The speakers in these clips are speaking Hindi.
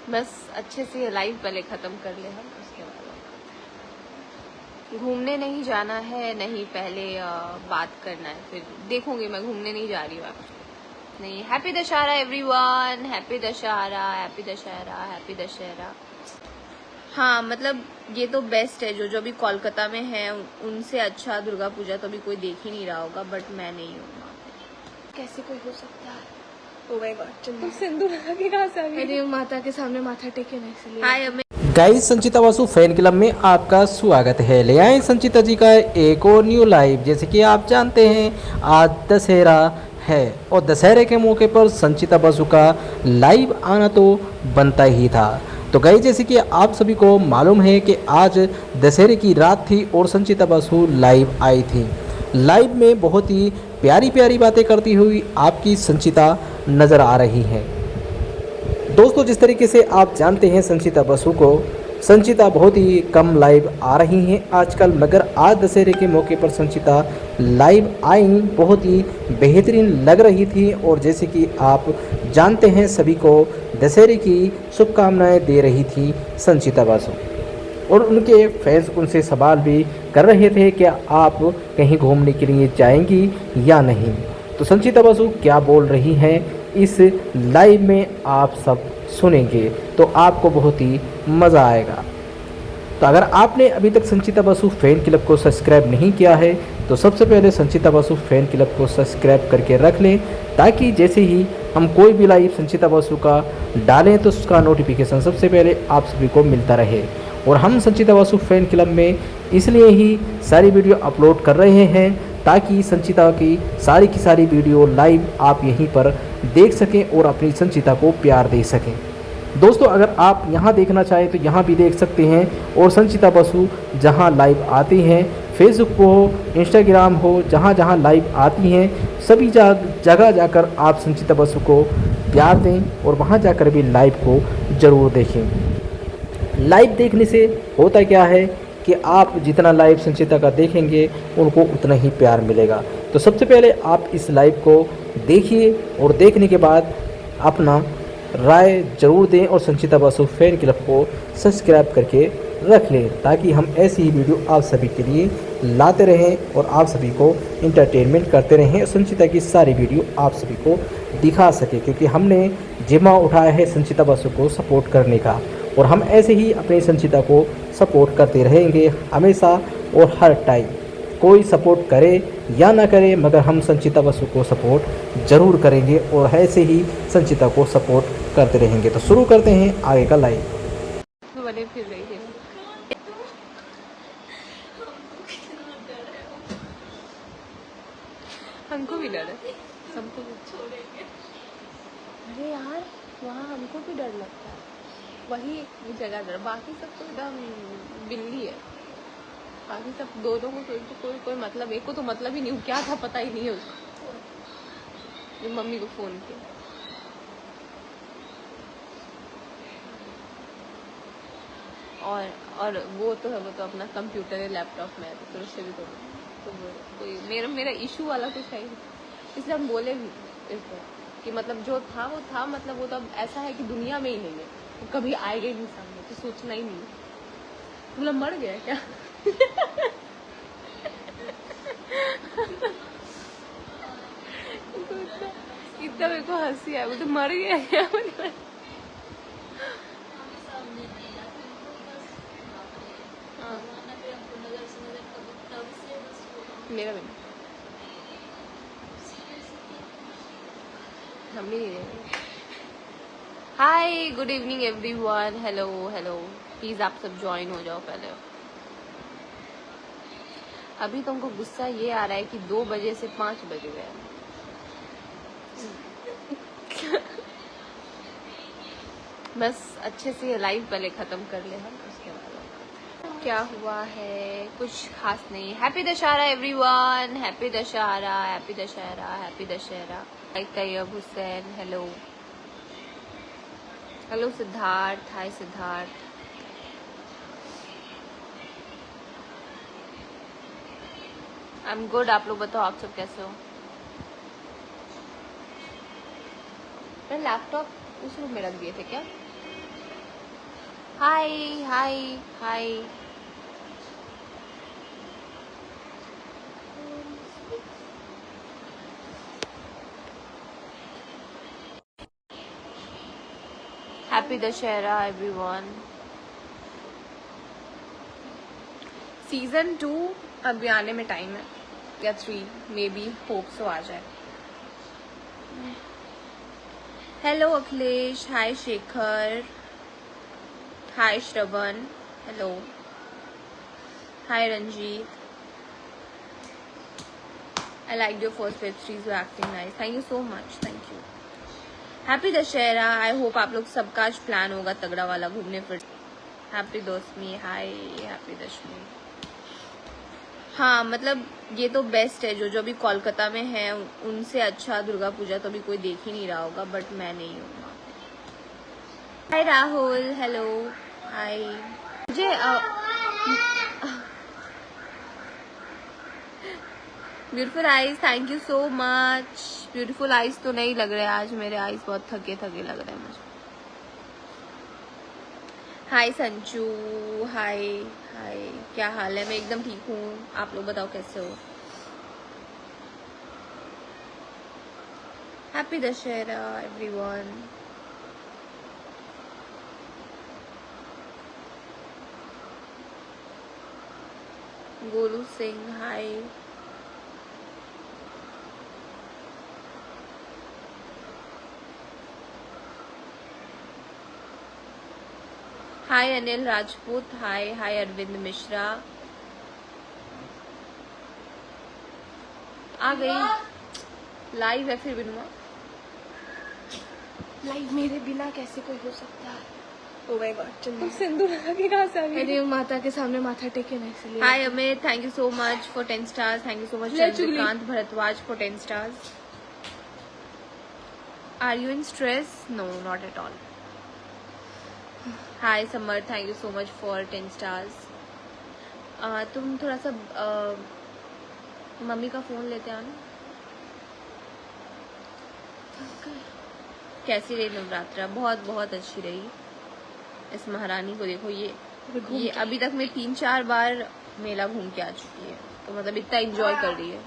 बस अच्छे से लाइव पहले ख़त्म कर ले हम, उसके बाद घूमने नहीं जाना है, नहीं पहले बात करना है, फिर देखूंगी। मैं घूमने नहीं जा रही हूँ नहीं। Happy Dussehra everyone, happy Dussehra, happy Dussehra, happy Dussehra. हाँ मतलब ये तो बेस्ट है, जो भी कोलकाता में है उनसे अच्छा दुर्गा पूजा तो अभी कोई देख ही नहीं रहा होगा, बट मैं नहीं हूँ वहाँ पे। कैसे कोई हो सकता है? ओ माय गॉड, सिंदूर लगा के कहाँ से आ गई? अरे माता के सामने माथा टेके ना इसलिए। हाय अम्मी। गाइस, संचिता बासु फैन क्लब में आपका स्वागत है। ले आए संचिता जी का एक और न्यू लाइव। जैसे कि आप जानते हैं आज दशहरा है और दशहरे के मौके पर संचिता बासु का लाइव आना तो बनता ही था। तो गाइस, जैसे कि आप सभी को मालूम है कि आज दशहरे की रात थी और संचिता बासु लाइव आई थी। लाइव में बहुत ही प्यारी प्यारी बातें करती हुई आपकी संचिता नज़र आ रही हैं। दोस्तों, जिस तरीके से आप जानते हैं संचिता बासु को, संचिता बहुत ही कम लाइव आ रही हैं आजकल, मगर आज दशहरे के मौके पर संचिता लाइव आई, बहुत ही बेहतरीन लग रही थी। और जैसे कि आप जानते हैं सभी को दशहरे की शुभकामनाएं दे रही थी संचिता बासु। और उनके फैंस उनसे सवाल भी कर रहे थे कि आप कहीं घूमने के लिए जाएंगी या नहीं। तो संचिता बासु क्या बोल रही हैं इस लाइव में आप सब सुनेंगे तो आपको बहुत ही मज़ा आएगा। तो अगर आपने अभी तक संचिता बासु फैन क्लब को सब्सक्राइब नहीं किया है तो सबसे पहले संचिता बासु फैन क्लब को सब्सक्राइब करके रख लें, ताकि जैसे ही हम कोई भी लाइव संचिता बासु का डालें तो उसका नोटिफिकेशन सबसे पहले आप सभी को मिलता रहे। और हम संचिता बासु फैन क्लब में इसलिए ही सारी वीडियो अपलोड कर रहे हैं ताकि संचिता की सारी वीडियो लाइव आप यहीं पर देख सकें और अपनी संचिता को प्यार दे सकें। दोस्तों, अगर आप यहाँ देखना चाहें तो यहाँ भी देख सकते हैं। और संचिता बासु जहाँ लाइव आती हैं, फेसबुक हो, इंस्टाग्राम हो, जहाँ जहाँ लाइव आती हैं सभी जगह जाकर आप संचिता बासु को प्यार दें और वहाँ जाकर भी लाइव को ज़रूर देखें। लाइव देखने से होता क्या है कि आप जितना लाइव संचिता का देखेंगे उनको उतना ही प्यार मिलेगा। तो सबसे पहले आप इस लाइव को देखिए और देखने के बाद अपना राय ज़रूर दें और संचिता बासु फैन क्लब को सब्सक्राइब करके रख लें, ताकि हम ऐसी ही वीडियो आप सभी के लिए लाते रहें और आप सभी को इंटरटेनमेंट करते रहें और संचिता की सारी वीडियो आप सभी को दिखा सके, क्योंकि हमने जिम्मा उठाया है संचिता बासु को सपोर्ट करने का और हम ऐसे ही अपनी संचिता को सपोर्ट करते रहेंगे हमेशा और हर टाइम। कोई सपोर्ट करे या ना करे, मगर हम संचिता बासु को सपोर्ट ज़रूर करेंगे और ऐसे ही संचिता को सपोर्ट करते रहेंगे। तो शुरू करते हैं आगे का लाइव। बने फिर रही है। हमको भी डर है, सबको भी। अरे यार, वहाँ हमको भी डर लगता है, वही जगह डर, बाकी सब तो एकदम बिल्ली है। बाकी सब दोनों को कोई मतलब, एक को तो मतलब ही नहीं, क्या था पता ही नहीं है उसको। जो मम्मी को फोन किया, और वो तो अपना कंप्यूटर है, लैपटॉप में है, तो फिर उससे भी तो कोई मेरा इशू वाला कुछ है, इसलिए हम बोले भी इस बार कि मतलब जो था वो था, मतलब वो तो अब ऐसा है कि दुनिया में ही नहीं है, वो कभी आएगा ही नहीं सामने, तो सोचना ही नहीं। तुम लोग मर गया क्या? इतना मेरे को हंसी आई, वो तो मर गया क्या? मेरा भी हम भी नहीं देंगे। Hi, good evening everyone, hello hello, please आप सब ज्वाइन हो जाओ पहले। अभी तुमको गुस्सा ये आ रहा है कि 2 बजे से 5 बज गए। बस अच्छे से लाइव पहले खत्म कर ले हम, उसके बाद क्या हुआ है कुछ खास नहीं। Happy Dussehra everyone, happy Dussehra, happy Dussehra, happy Dussehra. Tayyab Hussain, hello hello. Siddharth, hi Siddharth. I am good, आप लोग बताओ आप सब कैसे हो? मैं लैपटॉप उस रूम में रख दिए थे क्या? Hi hi hi. Happy Dussehra everyone. Season 2 अभी आने में टाइम है, या 3 मे बी, होप सो आ जाए। Hello Akhilesh, hi Shekhar, hi Shravan, hello, hi Ranjeet. I liked your first web series, you acting nice. Thank you so much, thank you. Happy Dussehra. I hope आप लोग सबका आज प्लान होगा तगड़ा वाला घूमने फिर। हैप्पी दोस्तमी, हाय हैप्पी दशमी। हाँ मतलब ये तो बेस्ट है, जो जो भी कोलकाता में है उनसे अच्छा दुर्गा पूजा तो अभी कोई देख ही नहीं रहा होगा, बट मैं नहीं हूँ। हाय राहुल, हेलो, हाय। मुझे beautiful eyes, thank you so much. Beautiful eyes तो नहीं लग रहे आज मेरे आईज, बहुत थके थके लग रहे हैं मुझे। हाय संजू, हाय हाय, क्या हाल है? मैं एकदम ठीक हूँ, आप लोग बताओ कैसे हो? Happy Dussehra everyone. Golu Singh, hi. Hi Anil Rajput, hi hi Arvind Mishra. आ गई लाइव है फिर बिनुआ। लाइव मेरे बिना कैसे कोई हो सकता है? ओ माय गॉड, चंदू सिंदूर लगा के कहाँ से आ गई? अरे माता के सामने माथा टेके ना, इसलिए। Hi Amit, thank you so much for 10 stars. Thank you so much Chandrakant Bhardwaj for 10 stars. Are you in stress? No, not at all. Hi Samar, thank you so much for 10 stars. तुम थोड़ा सा मम्मी का फोन लेते आना। कैसी रही नवरात्रा? बहुत बहुत अच्छी रही। इस महारानी को देखो, ये अभी तक मैं 3-4 बार मेला घूम के आ चुकी है, तो मतलब इतना एंजॉय कर रही है।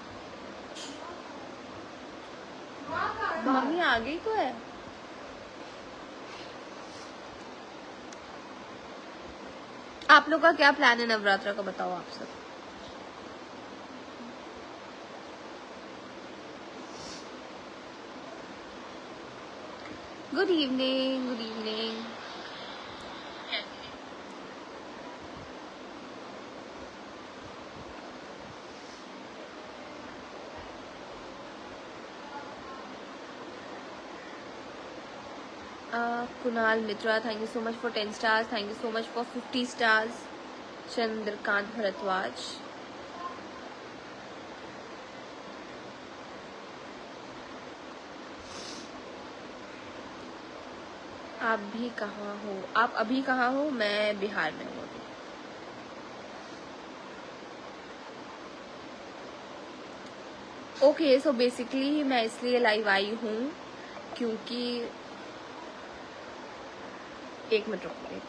मम्मी आ गई तो है। आप लोग का क्या प्लान है नवरात्रा का, बताओ आप सब। Good evening, good evening. Kunal Mitra, thank you so much for 10 stars. Thank you so much for 50 stars. Chandrakant Bharadwaj, आप भी कहाँ हो? आप अभी कहाँ हो? मैं बिहार में हूँ अभी। ओके, सो बेसिकली मैं इसलिए लाइव आई हूँ क्योंकि एक मिनट रुकिए।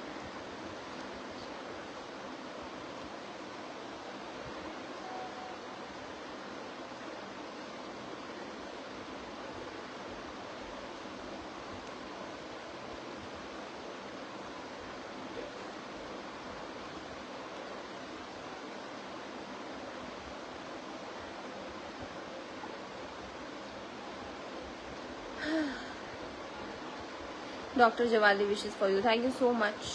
Doctor Jawali wishes for you, thank you so much.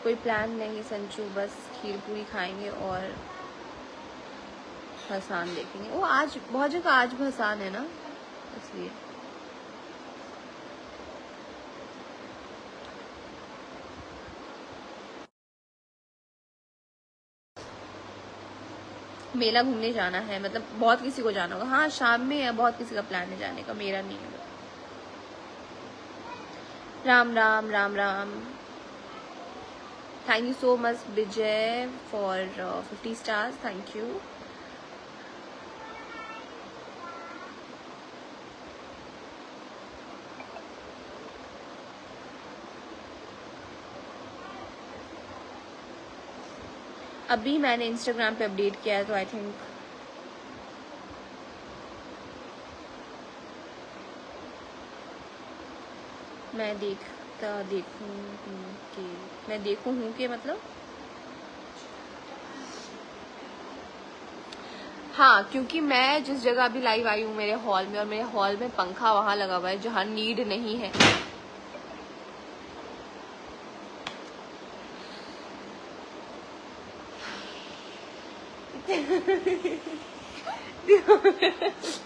कोई प्लान नहीं संजू, बस खीर पूरी खाएंगे और भसान देखेंगे। वो आज बहुत जगह आज भसान है ना, इसलिए। मेला घूमने जाना है, मतलब बहुत किसी को जाना होगा। हाँ शाम में है, बहुत किसी का प्लान है जाने का, मेरा नहीं है। Ram Ram Ram Ram. Thank you so much Vijay for 50 stars, thank you. अभी मैंने इंस्टाग्राम पे अपडेट किया है, तो आई थिंक मैं देखूँ हूँ कि मतलब हाँ, क्योंकि मैं जिस जगह अभी लाइव आई हूँ मेरे हॉल में, और मेरे हॉल में पंखा वहां लगा हुआ है जहाँ नीड नहीं है।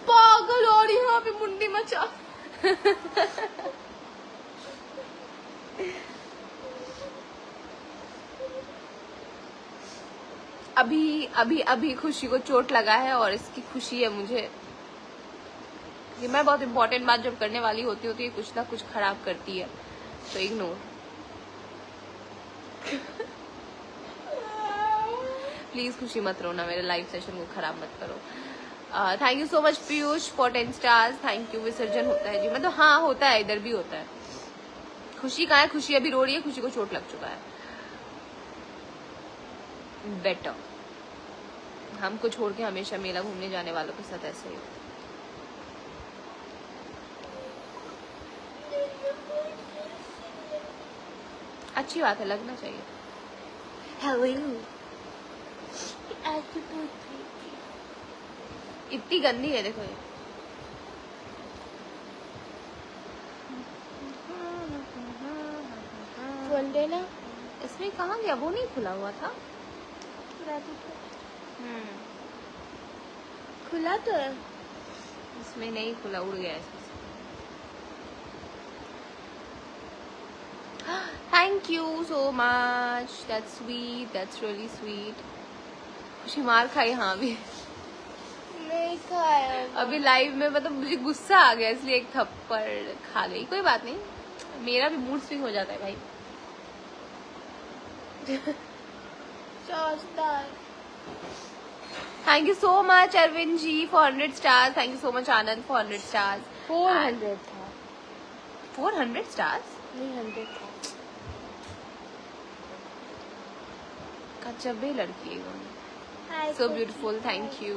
पागल, और यहाँ पे मुंडी मचा। अभी खुशी को चोट लगा है, और इसकी खुशी है मुझे कि मैं बहुत इंपॉर्टेंट बात जब करने वाली होती है कुछ ना कुछ खराब करती है, तो इग्नोर। प्लीज खुशी मत रोना, मेरे लाइव सेशन को खराब मत करो। Thank you so much Piyush for 10 stars. Thank you. विसर्जन होता है जी, मतलब हाँ होता है, इधर भी होता है। खुशी कहाँ है? खुशी अभी रो रही है, खुशी को चोट लग चुका है। बेटर हमको छोड़ के हमेशा मेला घूमने जाने वालों के साथ ऐसे ही। अच्छी बात है, लगना चाहिए। इतनी गंदी है, देखो ये। खोल देना। इसमें कहाँ गया? वो नहीं खुला हुआ था। खुला तो है। इसमें नहीं खुला, उड़ गया इसमें से। Thank you so much, that's sweet, that's really sweet. खुशी मार खाई हाँ भी नहीं खाया अभी लाइव में, मतलब मुझे गुस्सा आ गया इसलिए एक थप्पड़ खा गई। कोई बात नहीं, मेरा भी मूड स्विंग हो जाता है भाई। Thank you so much Arvind ji for 100 stars. Thank you so much Anand for 100 stars. 400 था। 400 स्टार्स? नहीं 100 था। कच्चबे लड़की Hi, so beautiful, thank you.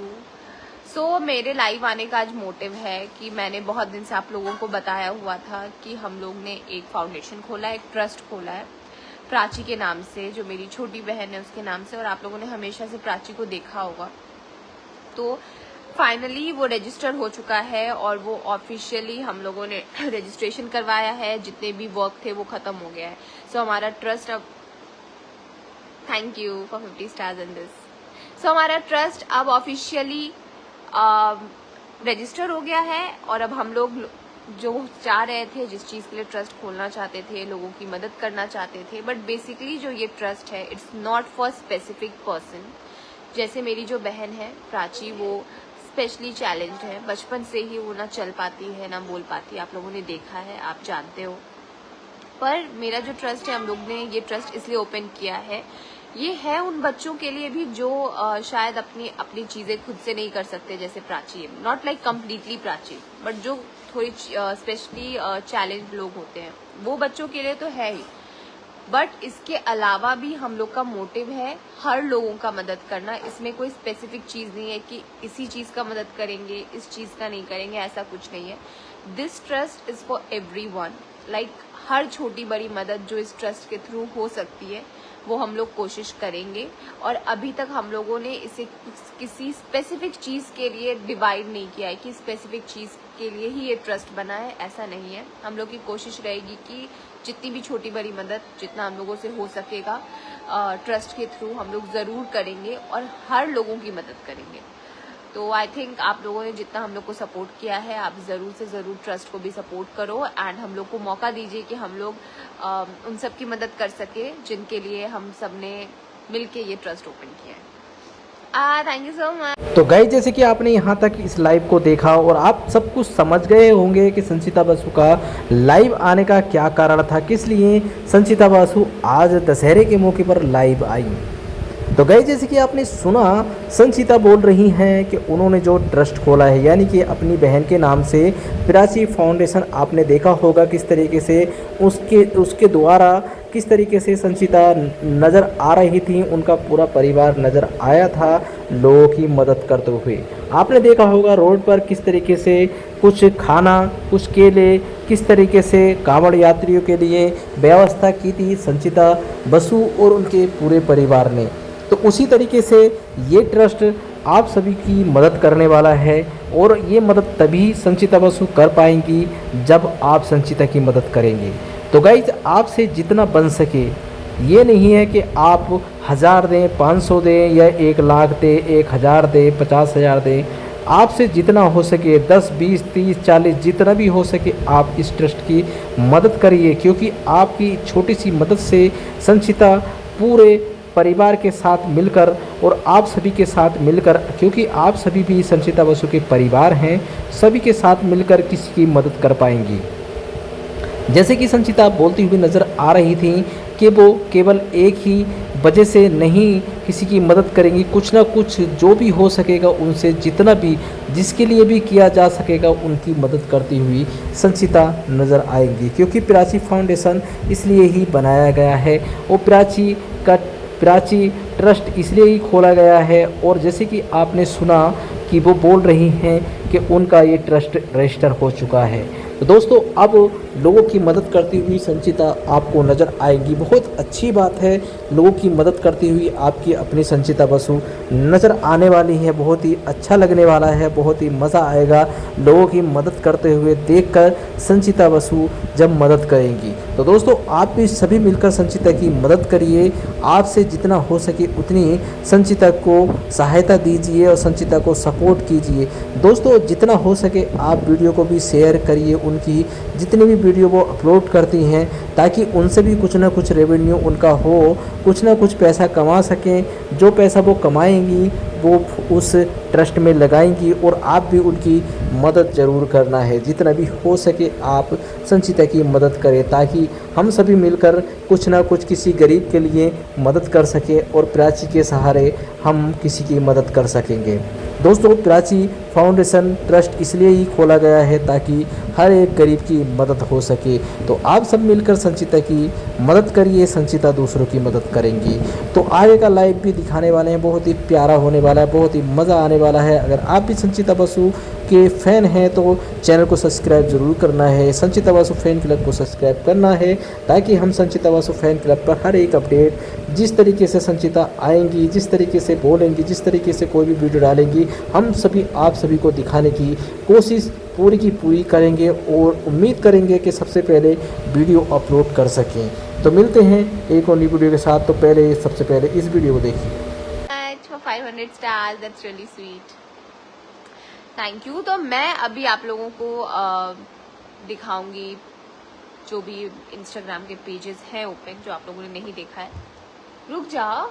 So मेरे लाइव आने का आज मोटिव है कि मैंने बहुत दिन से आप लोगों को बताया हुआ था कि हम लोग ने एक फाउंडेशन खोला है, एक ट्रस्ट खोला है प्राची के नाम से, जो मेरी छोटी बहन है उसके नाम से। और आप लोगों ने हमेशा से प्राची को देखा होगा, तो फाइनली वो रजिस्टर हो चुका है और वो ऑफिशियली हम लोगों ने रजिस्ट्रेशन करवाया है। जितने भी वर्क थे वो खत्म हो गया है। सो हमारा ट्रस्ट अब, thank you for 50 stars in this. So हमारा ट्रस्ट अब ऑफिशियली रजिस्टर हो गया है, और अब हम लोग जो चाह रहे थे, जिस चीज़ के लिए ट्रस्ट खोलना चाहते थे, लोगों की मदद करना चाहते थे, बट बेसिकली जो ये ट्रस्ट है it's not for specific person. जैसे मेरी जो बहन है प्राची, वो स्पेशली चैलेंज्ड है, बचपन से ही वो ना चल पाती है ना बोल पाती है, आप लोगों ने देखा है, आप जानते हो। पर मेरा जो ट्रस्ट है, हम लोग ने ये ट्रस्ट इसलिए ओपन किया है, ये है उन बच्चों के लिए भी जो शायद अपनी चीज़ें खुद से नहीं कर सकते, जैसे Prachi, not like completely Prachi, but जो थोड़ी स्पेशली चैलेंज लोग होते हैं, वो बच्चों के लिए तो है ही। बट इसके अलावा भी हम लोग का मोटिव है हर लोगों का मदद करना। इसमें कोई स्पेसिफिक चीज़ नहीं है कि इसी चीज़ का मदद करेंगे, इस चीज़ का नहीं करेंगे, ऐसा कुछ नहीं है। This trust is for everyone. Like हर छोटी बड़ी मदद जो इस ट्रस्ट के थ्रू हो सकती है वो हम लोग कोशिश करेंगे। और अभी तक हम लोगों ने इसे किसी स्पेसिफिक चीज़ के लिए डिवाइड नहीं किया है कि स्पेसिफिक चीज़ के लिए ही ये ट्रस्ट बना है, ऐसा नहीं है। हम लोग की कोशिश रहेगी कि जितनी भी छोटी बड़ी मदद जितना हम लोगों से हो सकेगा ट्रस्ट के थ्रू हम लोग ज़रूर करेंगे और हर लोगों की मदद करेंगे। तो आई थिंक आप लोगों ने जितना हम लोग को सपोर्ट किया है, आप ज़रूर से ज़रूर ट्रस्ट को भी सपोर्ट करो, एंड हम लोग को मौका दीजिए कि हम लोग उन सब की मदद कर सके जिनके लिए हम सब ने मिलके ये ट्रस्ट ओपन किया है। Thank you so much. तो गाइस, जैसे कि आपने यहाँ तक इस लाइव को देखा और आप सब कुछ समझ गए होंगे कि संचिता बसु का लाइव आने का क्या कारण था, किस लिए संचिता बसु आज दशहरे के मौके पर लाइव आई। तो गाइस जैसे कि आपने सुना, संचिता बोल रही हैं कि उन्होंने जो ट्रस्ट खोला है यानी कि अपनी बहन के नाम से प्राची फाउंडेशन, आपने देखा होगा किस तरीके से उसके द्वारा किस तरीके से संचिता नज़र आ रही थी, उनका पूरा परिवार नज़र आया था लोगों की मदद करते हुए। आपने देखा होगा रोड पर किस तरीके से कुछ खाना, कुछ केले, किस तरीके से कांवड़ यात्रियों के लिए व्यवस्था की थी संचिता बसु और उनके पूरे परिवार ने। तो उसी तरीके से ये ट्रस्ट आप सभी की मदद करने वाला है और ये मदद तभी संचिता बसु कर पाएंगी जब आप संचिता की मदद करेंगे। तो गाइज आपसे जितना बन सके, ये नहीं है कि आप 1000 दें, 500 दें या 1 लाख दें, 1000 दें, 50,000 दें। आपसे जितना हो सके 10, 20, 30, 40 जितना भी हो सके आप इस ट्रस्ट की मदद करिए, क्योंकि आपकी छोटी सी मदद से संचिता पूरे परिवार के साथ मिलकर और आप सभी के साथ मिलकर, क्योंकि आप सभी भी संचिता बसु के परिवार हैं, सभी के साथ मिलकर किसी की मदद कर पाएंगी। जैसे कि संचिता बोलती हुई नज़र आ रही थी कि वो केवल एक ही वजह से नहीं किसी की मदद करेंगी, कुछ ना कुछ जो भी हो सकेगा उनसे जितना भी जिसके लिए भी किया जा सकेगा उनकी मदद करती हुई संचिता नज़र आएंगी, क्योंकि प्राची फाउंडेशन इसलिए ही बनाया गया है और प्राची ट्रस्ट इसलिए ही खोला गया है। और जैसे कि आपने सुना कि वो बोल रही हैं कि उनका ये ट्रस्ट रजिस्टर हो चुका है। तो दोस्तों अब लोगों की मदद करती हुई संचिता आपको नज़र आएगी। बहुत अच्छी बात है, लोगों की मदद करती हुई आपकी अपनी संचिता बसु नज़र आने वाली है। बहुत ही अच्छा लगने वाला है, बहुत ही मज़ा आएगा लोगों की मदद करते हुए देखकर संचिता बसु जब मदद करेंगी। तो दोस्तों आप भी सभी मिलकर संचिता की मदद करिए, आपसे जितना हो सके उतनी संचिता को सहायता दीजिए और संचिता को सपोर्ट कीजिए। दोस्तों जितना हो सके आप वीडियो को भी शेयर करिए, उनकी जितनी भी वीडियो वो अपलोड करती हैं, ताकि उनसे भी कुछ ना कुछ रेवेन्यू उनका हो, कुछ ना कुछ पैसा कमा सकें। जो पैसा वो कमाएंगी वो उस ट्रस्ट में लगाएंगी और आप भी उनकी मदद ज़रूर करना है। जितना भी हो सके आप संचिता की मदद करें, ताकि हम सभी मिलकर कुछ ना कुछ किसी गरीब के लिए मदद कर सकें और प्राची के सहारे हम किसी की मदद कर सकेंगे। दोस्तों प्राची फाउंडेशन ट्रस्ट इसलिए ही खोला गया है ताकि हर एक गरीब की मदद हो सके। तो आप सब मिलकर संचिता की मदद करिए, संचिता दूसरों की मदद करेंगी। तो आगे का लाइव भी दिखाने वाले हैं, बहुत ही प्यारा होने वाला है, बहुत ही मज़ा आने वाला है। अगर आप भी संचिता बसु के फ़ैन हैं तो चैनल को सब्सक्राइब ज़रूर करना है, संचिता बसु फ़ैन क्लब को सब्सक्राइब करना है, ताकि हम संचिता बसु फ़ैन क्लब पर हर एक अपडेट जिस तरीके से संचिता आएंगी, जिस तरीके से बोलेंगी, जिस तरीके से कोई भी वीडियो डालेंगी, हम सभी आप सभी को दिखाने की कोशिश पूरी की पूरी करेंगे और उम्मीद करेंगे कि सबसे पहले वीडियो अपलोड कर सकें। तो मिलते हैं एक और नई वीडियो के साथ। तो सबसे पहले इस वीडियो को देखिए। 500 stars, that's really sweet. Thank you. तो मैं अभी आप लोगों को दिखाऊंगी जो भी इंस्टाग्राम के पेजेस हैं ओपन, जो आप लोगों ने नहीं देखा है। रुक जाओ,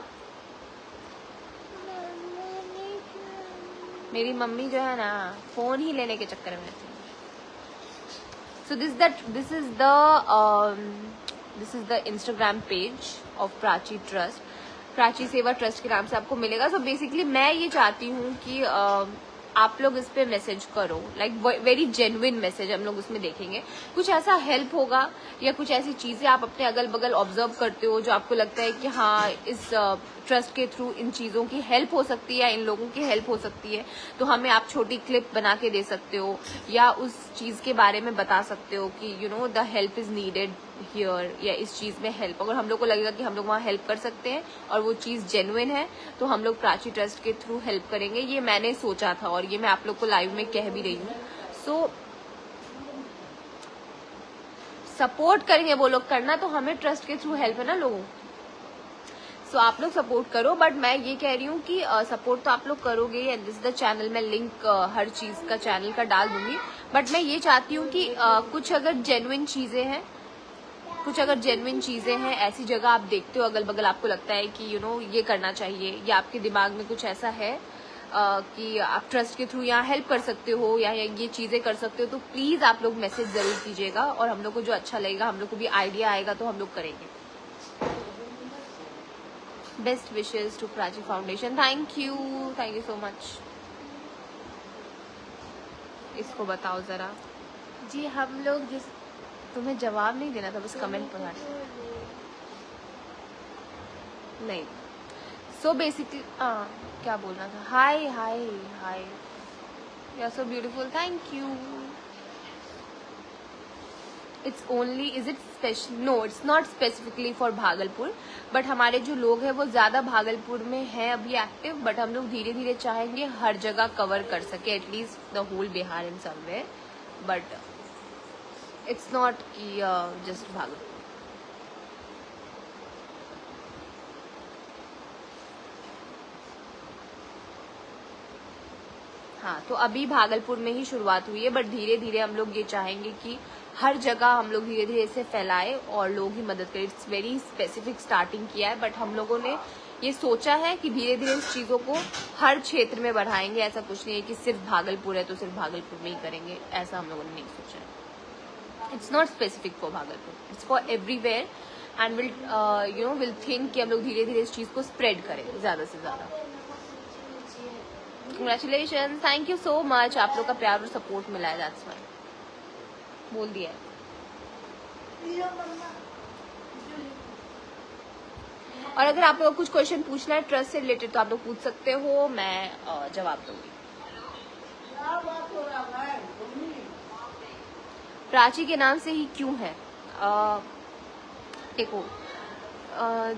मेरी मम्मी जो है ना फोन ही लेने के चक्कर में थी। So this is the Instagram page of Prachi trust, Prachi सेवा ट्रस्ट के नाम से आपको मिलेगा। सो बेसिकली मैं ये चाहती हूँ कि आप लोग इस पे मैसेज करो, लाइक वेरी जेन्युइन मैसेज हम लोग उसमें देखेंगे। कुछ ऐसा हेल्प होगा या कुछ ऐसी चीजें आप अपने अगल बगल ऑब्जर्व करते हो जो आपको लगता है कि हाँ इस ट्रस्ट के थ्रू इन चीज़ों की हेल्प हो सकती है या इन लोगों की हेल्प हो सकती है, तो हमें आप छोटी क्लिप बना के दे सकते हो या उस चीज़ के बारे में बता सकते हो कि you know the help is needed here, या इस चीज़ में हेल्प। अगर हम लोग को लगेगा कि हम लोग वहाँ हेल्प कर सकते हैं और वो चीज़ जेन्युइन है तो हम लोग प्राची ट्रस्ट के थ्रू हेल्प करेंगे। ये मैंने सोचा था और ये मैं आप लोग को लाइव में कह भी रही हूँ। सो सपोर्ट करेंगे वो लोग, करना तो हमें ट्रस्ट के थ्रू हेल्प है ना लोगों। सो आप लोग सपोर्ट करो, बट मैं ये कह रही हूँ कि सपोर्ट तो आप लोग करोगे। एंड दिस द चैनल, मैं लिंक हर चीज़ का चैनल का डाल दूंगी, बट मैं ये चाहती हूँ कि कुछ अगर जेन्युइन चीज़ें हैं, ऐसी जगह आप देखते हो अगल बगल, आपको लगता है कि यू नो ये करना चाहिए या आपके दिमाग में कुछ ऐसा है कि आप ट्रस्ट के थ्रू यहाँ हेल्प कर सकते हो या ये चीज़ें कर सकते हो, तो प्लीज़ आप लोग मैसेज ज़रूर कीजिएगा और हम लोग को जो अच्छा लगेगा, हम लोग को भी आइडिया आएगा तो हम लोग करेंगे। Best wishes to Prachi Foundation. Thank you so much. इसको बताओ ज़रा। जी हम लोग जिस तुम्हें जवाब नहीं देना था, बस कमेंट पढ़ा नहीं। सो बेसिकली क्या बोलना था? Hi hi hi, you are so beautiful, thank you. It's only, is it special? No, it's not specifically for Bhagalpur, but हमारे जो लोग हैं वो ज़्यादा भागलपुर में हैं अभी एक्टिव, बट हम लोग धीरे धीरे चाहेंगे हर जगह कवर कर सके, at least the whole Bihar in somewhere, but it's not कि जस्ट भागलपुर। हाँ, तो अभी भागलपुर में ही शुरुआत हुई है, बट धीरे धीरे हम लोग ये चाहेंगे कि हर जगह हम लोग धीरे धीरे इसे फैलाए और लोग ही मदद करें। इट्स वेरी स्पेसिफिक स्टार्टिंग किया है, बट हम लोगों ने ये सोचा है कि धीरे धीरे इस चीज़ों को हर क्षेत्र में बढ़ाएंगे। ऐसा कुछ नहीं है कि सिर्फ भागलपुर है तो सिर्फ भागलपुर में ही करेंगे, ऐसा हम लोगों ने नहीं सोचा है। It's not specific for Bhagalpur, it's for everywhere, and will think कि हम लोग धीरे धीरे इस चीज़ को स्प्रेड करें ज़्यादा से ज़्यादा। Congratulation, thank you so much. आप लोग का प्यार और सपोर्ट मिला है, दैट्स व्हाई बोल दिया है। और अगर आप लोग कुछ क्वेश्चन पूछना है ट्रस्ट से रिलेटेड तो आप लोग पूछ सकते हो, मैं जवाब दूंगी। प्राची के नाम से ही क्यों है? देखो,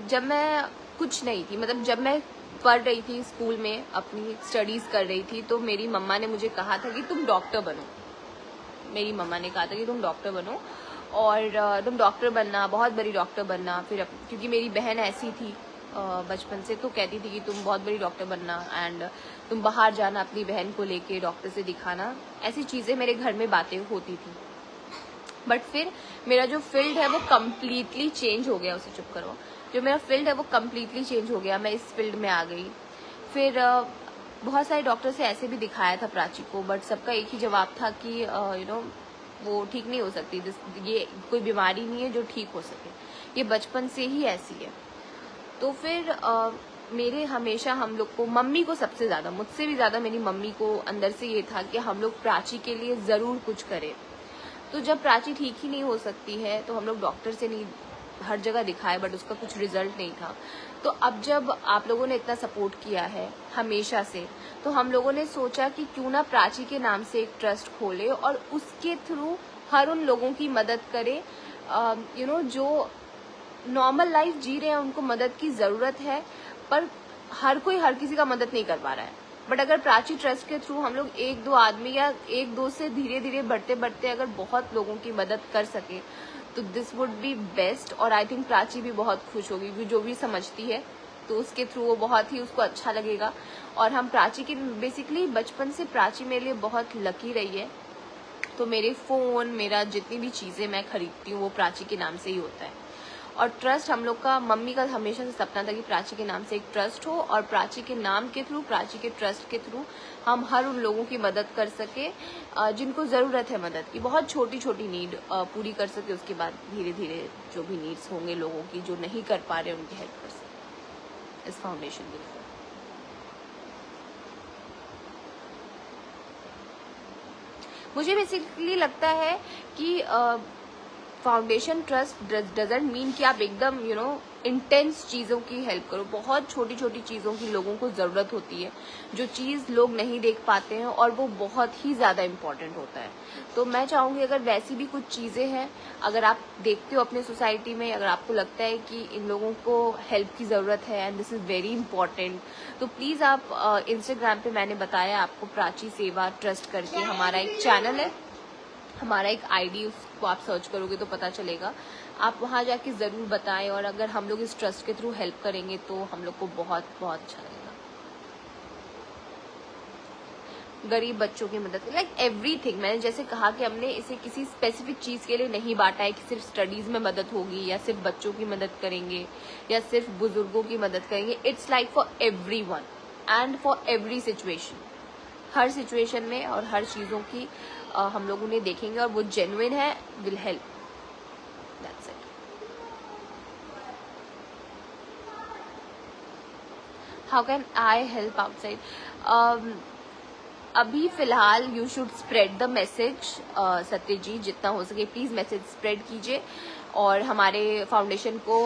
जब मैं कुछ नहीं थी, मतलब जब मैं पढ़ रही थी स्कूल में, अपनी स्टडीज कर रही थी, तो मेरी मम्मा ने मुझे कहा था कि तुम डॉक्टर बनो। मेरी मम्मा ने कहा था कि तुम डॉक्टर बनो और तुम डॉक्टर बनना, बहुत बड़ी डॉक्टर बनना। फिर क्योंकि मेरी बहन ऐसी थी बचपन से, तो कहती थी कि तुम बहुत बड़ी डॉक्टर बनना एंड तुम बाहर जाना अपनी बहन को लेके डॉक्टर से दिखाना। ऐसी चीज़ें मेरे घर में बातें होती थी, बट फिर मेरा जो फील्ड है वो कम्प्लीटली चेंज हो गया। उसे चुप करो। जो मेरा फील्ड है वो कम्प्लीटली चेंज हो गया, मैं इस फील्ड में आ गई। फिर बहुत सारे डॉक्टर से ऐसे भी दिखाया था प्राची को, बट सबका एक ही जवाब था कि वो ठीक नहीं हो सकती, ये कोई बीमारी नहीं है जो ठीक हो सके, ये बचपन से ही ऐसी है। तो फिर मेरे हमेशा हम लोग को, मम्मी को सबसे ज़्यादा, मुझसे भी ज़्यादा मेरी मम्मी को अंदर से ये था कि हम लोग प्राची के लिए ज़रूर कुछ करें। तो जब प्राची ठीक ही नहीं हो सकती है तो हम लोग डॉक्टर से नहीं, हर जगह दिखाए, बट उसका कुछ रिजल्ट नहीं था। तो अब जब आप लोगों ने इतना सपोर्ट किया है हमेशा से, तो हम लोगों ने सोचा कि क्यों ना प्राची के नाम से एक ट्रस्ट खोले और उसके थ्रू हर उन लोगों की मदद करे जो नॉर्मल लाइफ जी रहे हैं, उनको मदद की ज़रूरत है, पर हर कोई हर किसी का मदद नहीं कर पा रहा है। बट अगर प्राची ट्रस्ट के थ्रू हम लोग एक दो आदमी या एक दो से धीरे धीरे बढ़ते बढ़ते अगर बहुत लोगों की मदद कर सके तो दिस वुड बी बेस्ट। और आई थिंक प्राची भी बहुत खुश होगी, क्योंकि जो भी समझती है तो उसके थ्रू वो बहुत ही उसको अच्छा लगेगा। और हम प्राची की, बेसिकली बचपन से प्राची मेरे लिए बहुत लकी रही है, तो मेरे फ़ोन, मेरा जितनी भी चीज़ें मैं खरीदती हूँ वो प्राची के नाम से ही होता है। और ट्रस्ट हम लोग का, मम्मी का हमेशा से सपना था कि प्राची के नाम से एक ट्रस्ट हो और प्राची के नाम के थ्रू, प्राची के ट्रस्ट के थ्रू हम हर उन लोगों की मदद कर सके जिनको ज़रूरत है मदद की, बहुत छोटी छोटी नीड पूरी कर सके। उसके बाद धीरे धीरे जो भी नीड्स होंगे लोगों की जो नहीं कर पा रहे उनकी हेल्प कर सके इस फाउंडेशन के थ्रू। मुझे बेसिकली लगता है कि फाउंडेशन ट्रस्ट डजंट मीन कि आप एकदम इंटेंस चीज़ों की हेल्प करो। बहुत छोटी छोटी चीज़ों की लोगों को ज़रूरत होती है, जो चीज़ लोग नहीं देख पाते हैं, और वो बहुत ही ज़्यादा इम्पॉर्टेंट होता है। तो मैं चाहूँगी अगर वैसी भी कुछ चीज़ें हैं, अगर आप देखते हो अपने सोसाइटी में, अगर आपको लगता है कि इन लोगों को हेल्प की ज़रूरत है and this is very important, तो प्लीज़ आप इंस्टाग्राम पे मैंने बताया आपको, प्राची सेवा ट्रस्ट करके हमारा एक चैनल है, हमारा एक आईडी, उसको आप सर्च करोगे तो पता चलेगा। आप वहाँ जाके ज़रूर बताएं, और अगर हम लोग इस ट्रस्ट के थ्रू हेल्प करेंगे तो हम लोग को बहुत बहुत अच्छा लगेगा। गरीब बच्चों की मदद, लाइक एवरीथिंग। मैंने जैसे कहा कि हमने इसे किसी स्पेसिफिक चीज़ के लिए नहीं बांटा है कि सिर्फ स्टडीज़ में मदद होगी या सिर्फ बच्चों की मदद करेंगे या सिर्फ बुजुर्गों की मदद करेंगे। It's like for everyone and for every situation. Her situation में और हर चीज़ों की हम लोग उन्हें देखेंगे और वो जेन्युइन है, will help, that's it. How can I help outside? अभी फिलहाल you should spread the message सत्य जी, जितना हो सके प्लीज मैसेज स्प्रेड कीजिए और हमारे फाउंडेशन को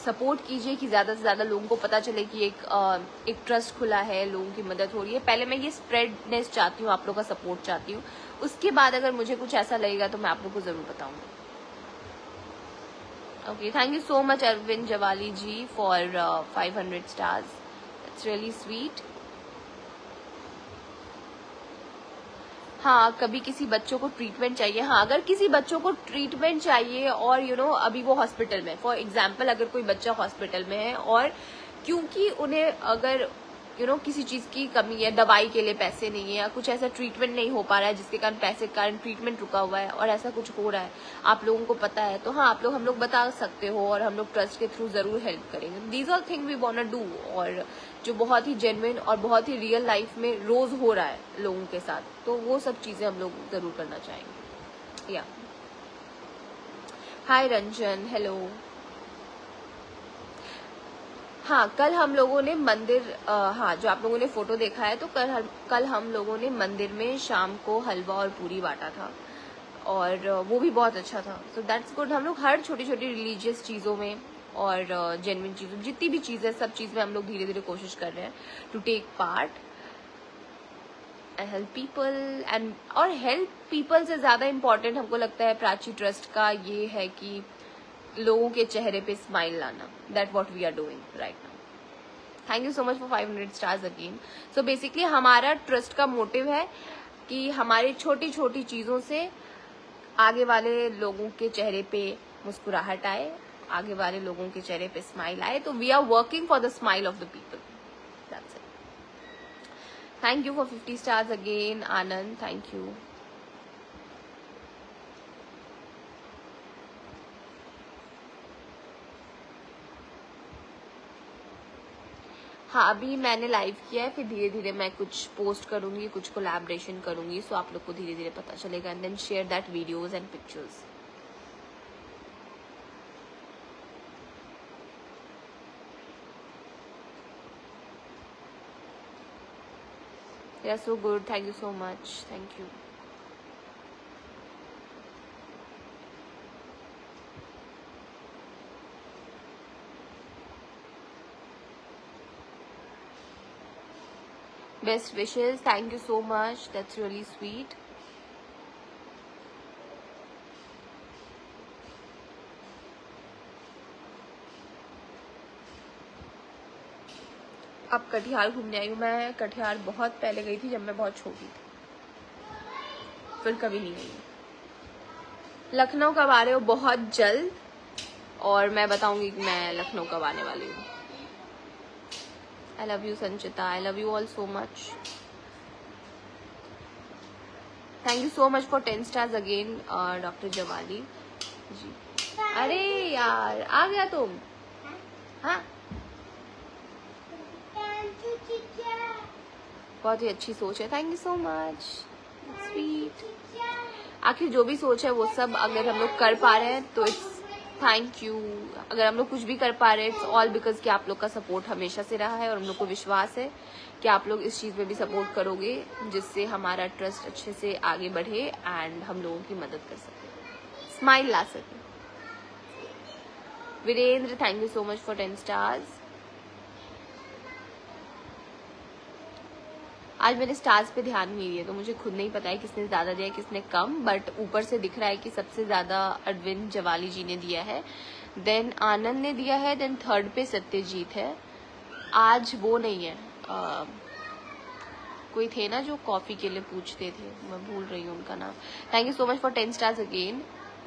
सपोर्ट कीजिए कि ज़्यादा से ज़्यादा लोगों को पता चले कि एक ट्रस्ट खुला है, लोगों की मदद हो रही है। पहले मैं ये स्प्रेडनेस चाहती हूँ, आप लोगों का सपोर्ट चाहती हूँ, उसके बाद अगर मुझे कुछ ऐसा लगेगा तो मैं आप लोग को ज़रूर बताऊँगी। Okay, thank you so much Arvind Jawali ji for 500 stars, it's really sweet. हाँ, कभी किसी बच्चों को ट्रीटमेंट चाहिए, हाँ अगर किसी बच्चों को ट्रीटमेंट चाहिए और अभी वो हॉस्पिटल में, फॉर एग्जांपल अगर कोई बच्चा हॉस्पिटल में है और क्योंकि उन्हें अगर किसी चीज की कमी है, दवाई के लिए पैसे नहीं है या कुछ ऐसा ट्रीटमेंट नहीं हो पा रहा है जिसके कारण पैसे के कारण ट्रीटमेंट रुका हुआ है और ऐसा कुछ हो रहा है, आप लोगों को पता है तो हाँ हम लोग बता सकते हो और हम लोग ट्रस्ट के थ्रू जरूर हेल्प करेंगे। These are thing we want to do, और जो बहुत ही जेन्युइन और बहुत ही रियल लाइफ में रोज हो रहा है लोगों के साथ, तो वो सब चीजें हम लोग जरूर करना चाहेंगे। या हाय रंजन, हेलो। हाँ, कल हम लोगों ने मंदिर, हाँ जो आप लोगों ने फोटो देखा है तो कल हम लोगों ने मंदिर में शाम को हलवा और पूरी बांटा था और वो भी बहुत अच्छा था। So that's good. हम लोग हर छोटी छोटी रिलीजियस चीज़ों में और जेन्युइन चीज़ों, जितनी भी चीज़ है सब चीज़ में हम लोग धीरे धीरे कोशिश कर रहे हैं to take part and help people. And और हेल्प पीपल से ज़्यादा इम्पोर्टेंट हमको लगता है प्राची ट्रस्ट का ये है कि लोगों के चेहरे पे स्माइल लाना। That what we are doing right now. Thank you so much for 500 stars again. So basically हमारा ट्रस्ट का मोटिव है कि हमारी छोटी छोटी चीज़ों से आगे वाले लोगों के चेहरे पे मुस्कुराहट आए, आगे वाले लोगों के चेहरे पे स्माइल आए। तो we are working for the smile of the people, that's it. Thank you for 50 stars again Anand, thank you. हाँ, अभी मैंने लाइव किया है, फिर धीरे धीरे मैं कुछ पोस्ट करूंगी, कुछ कोलैबोरेशन करूंगी, सो आप लोग को धीरे धीरे पता चलेगा and then share that videos and pictures. They are so good, thank you so much, thank you। Best wishes, thank you so much, that's really sweet। अब कटिहार घूमने आई हूँ। मैं कटिहार बहुत पहले गई थी, जब मैं बहुत छोटी थी, फिर कभी नहीं गई। लखनऊ कब आ रहे हो? बहुत जल्द, और मैं बताऊंगी कि मैं लखनऊ कब आने वाली हूँ। I love you Sanchita, I love you all so much। Thank you so much for 10 stars again, doctor Jawali ji. अरे यार आ गया तुम? हाँ, बहुत ही अच्छी सोच है, thank you so much, sweet. आखिर जो भी सोच है वो सब अगर हम लोग कर पा रहे हैं तो इट्स थैंक यू। अगर हम लोग कुछ भी कर पा रहे हैं इट्स ऑल बिकॉज कि आप लोग का सपोर्ट हमेशा से रहा है और हम लोग को विश्वास है कि आप लोग इस चीज़ में भी सपोर्ट करोगे, जिससे हमारा ट्रस्ट अच्छे से आगे बढ़े एंड हम लोगों की मदद कर सके, स्माइल ला सके। Virendra, thank you so much for 10 stars. आज मैंने स्टार्स पे ध्यान नहीं दिया तो मुझे खुद नहीं पता है किसने ज़्यादा दिया किसने कम, बट ऊपर से दिख रहा है कि सबसे ज़्यादा अरविंद जवाली जी ने दिया है, देन आनंद ने दिया है, देन थर्ड पे सत्यजीत है। आज वो नहीं है, कोई थे ना जो कॉफ़ी के लिए पूछते थे, मैं भूल रही हूँ उनका नाम। Thank you so much for 10 stars again.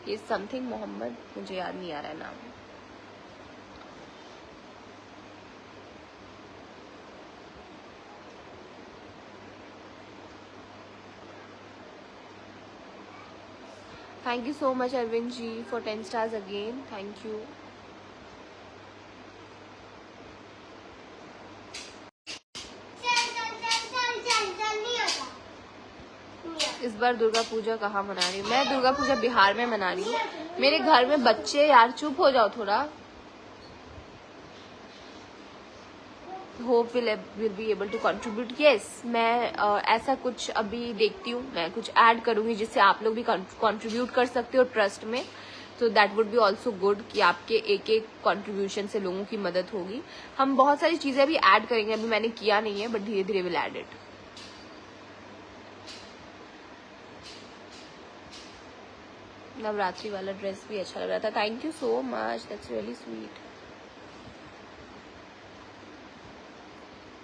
ये समथिंग मोहम्मद, मुझे याद नहीं आ रहा है नाम। Thank you so much Arvind ji for 10 stars again, thank you। इस बार दुर्गा पूजा कहाँ मना रही हूँ? मैं दुर्गा पूजा बिहार में मना रही हूँ। मेरे घर में बच्चे, यार चुप हो जाओ थोड़ा। Hope will be able to contribute. Yes, मैं ऐसा कुछ अभी देखती हूँ, मैं कुछ ऐड करूँगी जिससे आप लोग भी कंट्रीब्यूट कर सकते हो ट्रस्ट में. तो that would be also good कि आपके एक एक कंट्रीब्यूशन से लोगों की मदद होगी. हम बहुत सारी चीज़ें अभी ऐड करेंगे, अभी मैंने किया नहीं है, बट धीरे धीरे विल ऐड इट. नवरात्रि वाला ड्रेस भी अच्छा लग रहा था. Thank you so much, that's really sweet.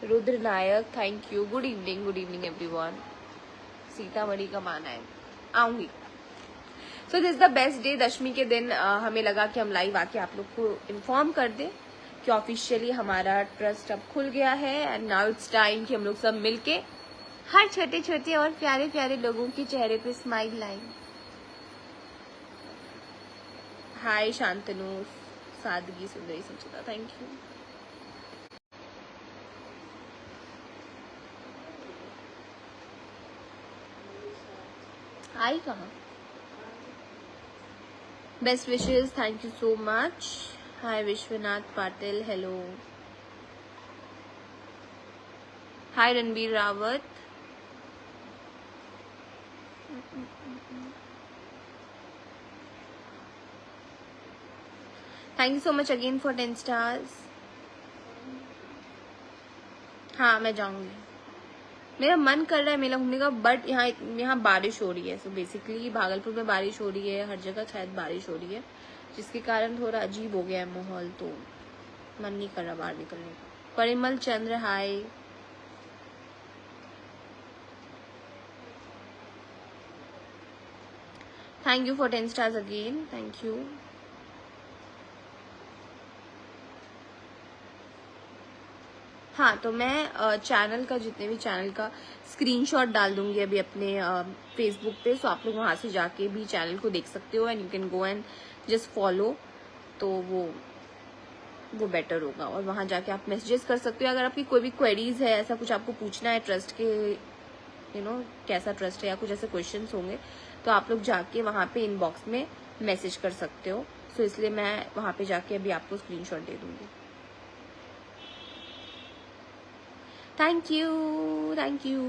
Rudra Nayak, thank you. Good evening everyone. Sitamarhi कब आना है? आऊंगी. So this the best day. Dashami के दिन हमें लगा कि हम लाइव आके आप लोग को इन्फॉर्म कर दें कि ऑफिशियली हमारा ट्रस्ट अब खुल गया है. एंड नाउ इट्स टाइम कि हम लोग सब मिलके हर छोटे छोटे और प्यारे प्यारे लोगों के चेहरे पे स्माइल लाएंगे. हाय शांतनु, सादगी सुंदरी संचिता, थैंक यू. आई कहाँ? Best wishes, thank you so much. Hi Vishwanath Patil, hello. Hi Ranbir Rawat. Thank you so much again for 10 stars. हाँ मैं जाऊंगी, मेरा मन कर रहा है मेला घूमने का, बट यहाँ बारिश हो रही है. सो बेसिकली भागलपुर में बारिश हो रही है, हर जगह शायद बारिश हो रही है, जिसके कारण थोड़ा अजीब हो गया है माहौल. तो मन नहीं कर रहा बाहर निकलने का. Parimal Chandra, hi. Thank you for 10 stars again, thank you. हाँ, तो मैं चैनल का, जितने भी चैनल का स्क्रीनशॉट डाल दूंगी अभी अपने फेसबुक पे. सो आप लोग वहाँ से जाके भी चैनल को देख सकते हो. And you can go and just follow. तो वो बेटर होगा. और वहाँ जाके आप मैसेजेस कर सकते हो. अगर आपकी कोई भी क्वेरीज है, ऐसा कुछ आपको पूछना है ट्रस्ट के, कैसा ट्रस्ट है या कुछ ऐसे क्वेश्चंस होंगे, तो आप लोग जाके वहाँ पे इनबॉक्स में मैसेज कर सकते हो. सो इसलिए मैं वहाँ पे जाके अभी आपको स्क्रीनशॉट दे दूंगी. Thank you.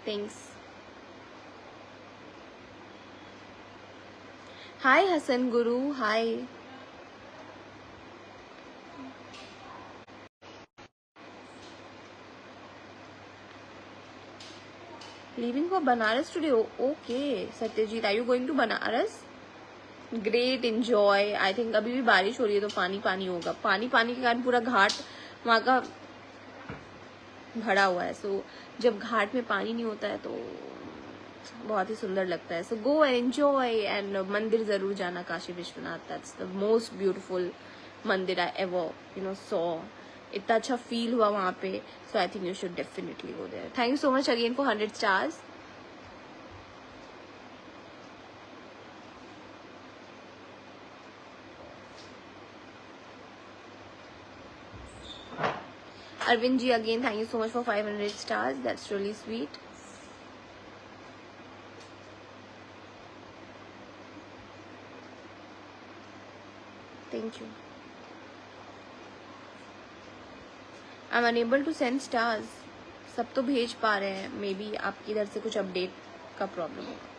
Thanks. Hi Hassan Guru, hi. Leaving for Banaras today? Okay, Satyajit, are you going to Banaras? Great, enjoy. I think अभी भी बारिश हो रही है तो पानी पानी होगा. पानी के कारण पूरा घाट वहाँ का भरा हुआ है. सो जब घाट में पानी नहीं होता है तो बहुत ही सुंदर लगता है. सो गो एंड एंजॉय. एंड मंदिर जरूर जाना, Kashi Vishwanath. That's the most beautiful मंदिर आई एवर सॉ. इतना अच्छा फील हुआ वहाँ पे. So I think you should definitely go there. Thank you so much again for 100 stars. Arvind ji, again thank you so much for 500 stars. That's really sweet. Thank you. I'm unable to send stars. सब तो भेज पा रहे हैं. मे बी आपकी इधर से कुछ अपडेट का प्रॉब्लम होगा.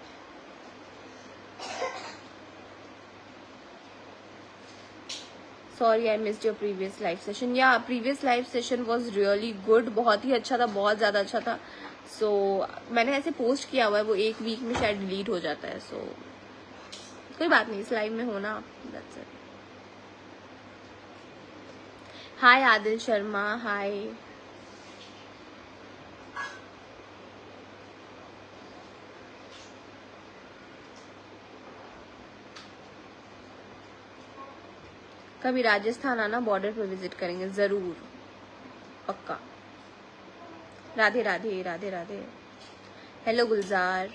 Sorry, I missed your previous live session. Yeah, previous live session was really good. बहुत ही अच्छा था, बहुत ज़्यादा अच्छा था. So मैंने ऐसे पोस्ट किया हुआ है, वो एक वीक में शायद डिलीट हो जाता है. So कोई बात नहीं, इस लाइव में होना. That's it. Hi Adil Sharma, hi. कभी राजस्थान आना, बॉर्डर पे विजिट करेंगे जरूर, पक्का. Radhe Radhe, Radhe Radhe. Hello Gulzar.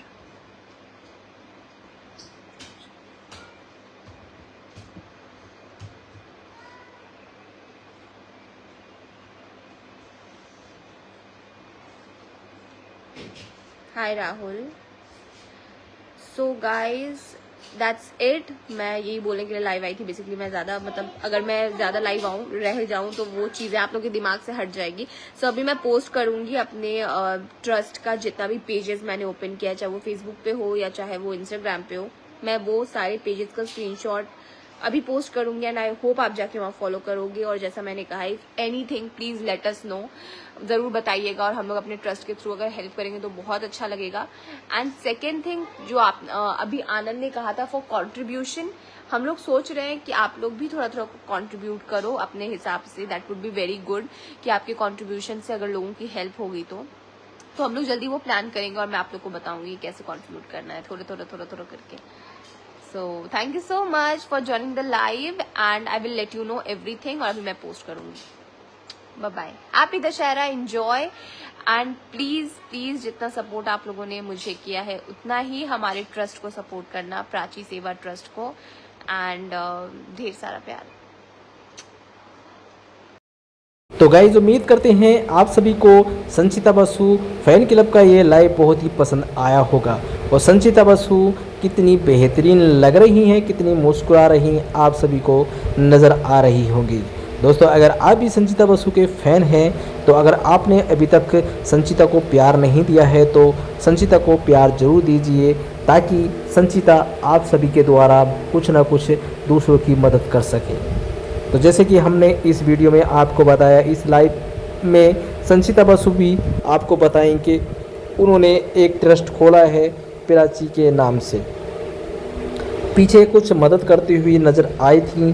Hi Rahul. So guys, that's it. मैं यही बोलने के लिए लाइव आई थी। बेसिकली मैं ज़्यादा मतलब अगर मैं ज़्यादा लाइव रह जाऊँ तो वो चीज़ें आप लोगों के दिमाग से हट जाएगी। सो अभी मैं पोस्ट करूँगी अपने ट्रस्ट का जितना भी पेजेस मैंने ओपन किया, चाहे वो फेसबुक पे हो या चाहे वो इंस्टाग्राम पे हो, मैं वो सारे पेजेस का स्क्रीनशॉट अभी पोस्ट करूंगी एंड आई होप आप जाके वहाँ फॉलो करोगे। और जैसा मैंने कहा, if anything please let us know, जरूर बताइएगा। और हम लोग अपने ट्रस्ट के थ्रू अगर हेल्प करेंगे तो बहुत अच्छा लगेगा। एंड सेकेंड थिंग जो आप अभी आनंद ने कहा था फॉर कंट्रीब्यूशन, हम लोग सोच रहे हैं कि आप लोग भी थोड़ा थोड़ा कंट्रीब्यूट करो अपने हिसाब से। That would be very good कि आपके कंट्रीब्यूशन से अगर लोगों की हेल्प होगी तो हम लोग जल्दी वो प्लान करेंगे और मैं आप लोग को बताऊंगी कैसे कंट्रीब्यूट करना है, थोड़ा थोड़ा करके। So thank you so much for joining the live and I will let you know everything। और अभी मैं पोस्ट करूंगी। Bye bye, happy Dussehra, enjoy and please जितना सपोर्ट आप लोगों ने मुझे किया है उतना ही हमारे ट्रस्ट को सपोर्ट करना, प्राची सेवा ट्रस्ट को। एंड ढेर सारा प्यार। तो गाइज उम्मीद करते हैं आप सभी को संचिता बसु फैन क्लब का ये लाइव बहुत ही पसंद आया होगा। और संचिता बसु कितनी बेहतरीन लग रही हैं, कितनी मुस्कुरा रही हैं, आप सभी को नज़र आ रही होंगी। दोस्तों अगर आप भी संचिता बसु के फ़ैन हैं तो अगर आपने अभी तक संचिता को प्यार नहीं दिया है तो संचिता को प्यार ज़रूर दीजिए, ताकि संचिता आप सभी के द्वारा कुछ ना कुछ दूसरों की मदद कर सके। तो जैसे कि हमने इस वीडियो में आपको बताया, इस लाइव में संचिता बसु भी आपको बताएंगे कि उन्होंने एक ट्रस्ट खोला है प्राची के नाम से। पीछे कुछ मदद करती हुई नज़र आई थी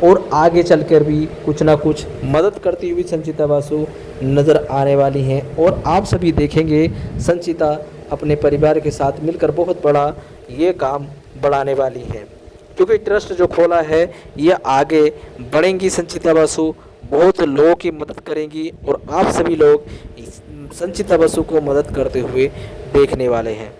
और आगे चलकर भी कुछ ना कुछ मदद करती हुई संचिता बसु नज़र आने वाली हैं। और आप सभी देखेंगे संचिता अपने परिवार के साथ मिलकर बहुत बड़ा ये काम बढ़ाने वाली है, क्योंकि ट्रस्ट जो खोला है ये आगे बढ़ेंगी संचिता बसु, बहुत लोगों की मदद करेंगी और आप सभी लोग संचिता बसु को मदद करते हुए देखने वाले हैं।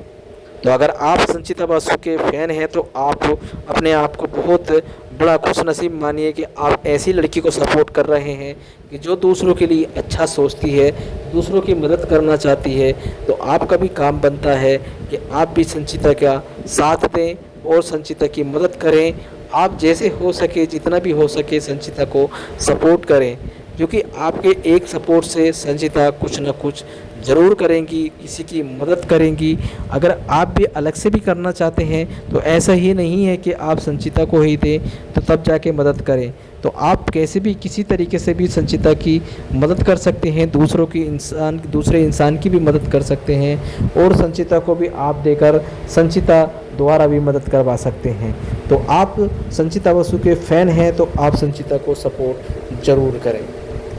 तो अगर आप संचिता बसु के फ़ैन हैं तो आप अपने आप को बहुत बड़ा खुशनसीब मानिए कि आप ऐसी लड़की को सपोर्ट कर रहे हैं कि जो दूसरों के लिए अच्छा सोचती है, दूसरों की मदद करना चाहती है। तो आपका भी काम बनता है कि आप भी संचिता का साथ दें और संचिता की मदद करें। आप जैसे हो सके, जितना भी हो सके संचिता को सपोर्ट करें, क्योंकि आपके एक सपोर्ट से संचिता कुछ न कुछ ज़रूर करेंगी, किसी की मदद करेंगी। अगर आप भी अलग से भी करना चाहते हैं तो ऐसा ही नहीं है कि आप संचिता को ही दें तो तब जाके मदद करें। तो आप कैसे भी किसी तरीके से भी संचिता की मदद कर सकते हैं, दूसरे इंसान की भी मदद कर सकते हैं और संचिता को भी आप देकर संचिता द्वारा भी मदद करवा सकते हैं। तो आप संचिता बसु के फ़ैन हैं तो आप संचिता को सपोर्ट ज़रूर करें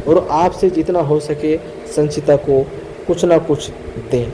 और आपसे जितना हो सके संचिता को कुछ ना कुछ दें,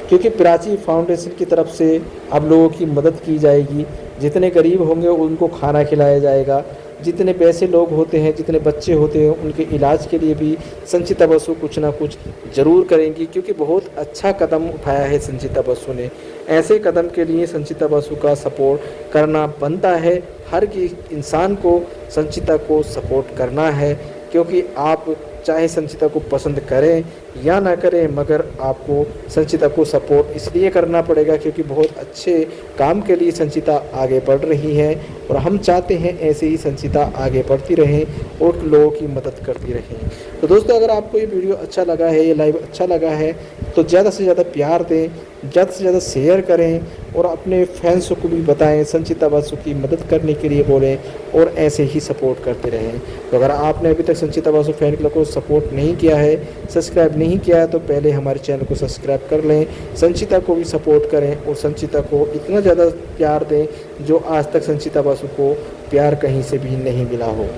क्योंकि प्राची फाउंडेशन की तरफ से अब लोगों की मदद की जाएगी। जितने गरीब होंगे उनको खाना खिलाया जाएगा, जितने पैसे लोग होते हैं, जितने बच्चे होते हैं, उनके इलाज के लिए भी संचिता बसु कुछ ना कुछ ज़रूर करेंगी, क्योंकि बहुत अच्छा कदम उठाया है संचिता बसु ने। ऐसे कदम के लिए संचिता बसु का सपोर्ट करना बनता है। हर इंसान को संचिता को सपोर्ट करना है, क्योंकि आप चाहे संचिता को पसंद करें या ना करें, मगर आपको संचिता को सपोर्ट इसलिए करना पड़ेगा क्योंकि बहुत अच्छे काम के लिए संचिता आगे बढ़ रही है और हम चाहते हैं ऐसे ही संचिता आगे बढ़ती रहे और लोगों की मदद करती रहे। तो दोस्तों अगर आपको ये वीडियो अच्छा लगा है, ये लाइव अच्छा लगा है तो ज़्यादा से ज़्यादा प्यार दें, ज़्यादा से ज़्यादा शेयर करें और अपने फैंस को भी बताएं, संचिता बसु की मदद करने के लिए बोलें और ऐसे ही सपोर्ट करते रहें। तो अगर आपने अभी तक संचिता बसु फैन क्लब को सपोर्ट नहीं किया है, सब्सक्राइब नहीं किया है, तो पहले हमारे चैनल को सब्सक्राइब कर लें, संचिता को भी सपोर्ट करें और संचिता को इतना ज़्यादा प्यार दें जो आज तक संचिता बसु को प्यार कहीं से भी नहीं मिला हो।